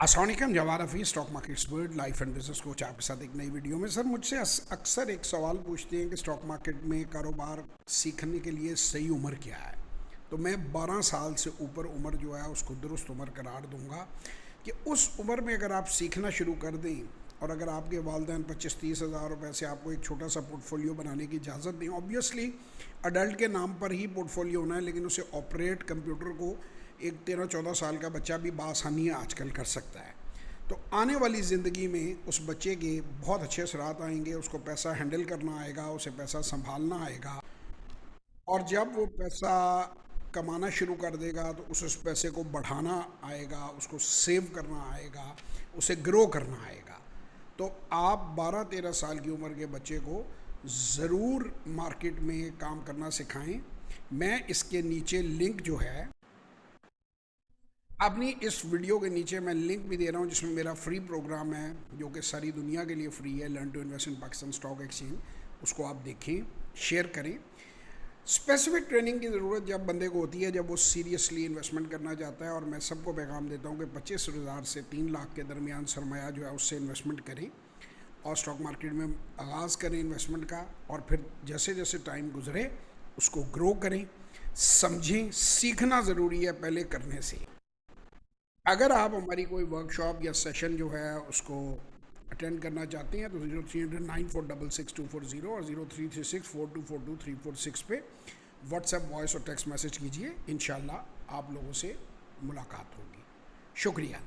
अस्सलाम वालेकुम, Jawahar Hafeez stock markets world life and business coach आपके साथ एक नई वीडियो में। सर मुझसे अक्सर एक सवाल पूछते हैं कि स्टॉक मार्केट में कारोबार सीखने के लिए सही उम्र क्या है। तो मैं 12 साल से ऊपर उम्र जो है उसको दुरुस्त उम्र करार दूंगा कि उस उम्र में अगर आप सीखना शुरू कर दें और अगर आपके वालदैन 25-30 हज़ार रुपये से आपको एक छोटा सा पोर्टफोलियो बनाने की इजाज़त दें, ऑब्वियसली अडल्ट के नाम पर ही पोर्टफोलियो होना है, लेकिन उसे ऑपरेट कंप्यूटर को एक 13-14 साल का बच्चा भी बआसानी आजकल कर सकता है। तो आने वाली ज़िंदगी में उस बच्चे के बहुत अच्छे असरात आएंगे, उसको पैसा हैंडल करना आएगा, उसे पैसा संभालना आएगा, और जब वो पैसा कमाना शुरू कर देगा तो उस पैसे को बढ़ाना आएगा, उसको सेव करना आएगा, उसे ग्रो करना आएगा। तो आप 12-13 साल की उम्र के बच्चे को ज़रूर मार्केट में काम करना सिखाएं। मैं इसके नीचे लिंक जो है, अपनी इस वीडियो के नीचे मैं लिंक भी दे रहा हूँ जिसमें मेरा फ्री प्रोग्राम है जो कि सारी दुनिया के लिए फ्री है, learn to invest in Pakistan stock exchange. उसको आप देखें, शेयर करें। स्पेसिफिक ट्रेनिंग की ज़रूरत जब बंदे को होती है, जब वो सीरियसली इन्वेस्टमेंट करना चाहता है, और मैं सबको पैगाम देता हूँ कि 25,000 से 3 लाख के दरमियान सरमाया जो है उससे इन्वेस्टमेंट करें और स्टॉक मार्केट में आगाज़ करें इन्वेस्टमेंट का, और फिर जैसे जैसे टाइम गुजरे उसको ग्रो करें। समझें, सीखना ज़रूरी है पहले करने से। अगर आप हमारी कोई वर्कशॉप या सेशन जो है उसको अटेंड करना चाहते हैं तो 0309466240 और 03364242 पे व्हाट्सएप वॉइस और टेक्स्ट मैसेज कीजिए। इंशाल्लाह आप लोगों से मुलाकात होगी। शुक्रिया।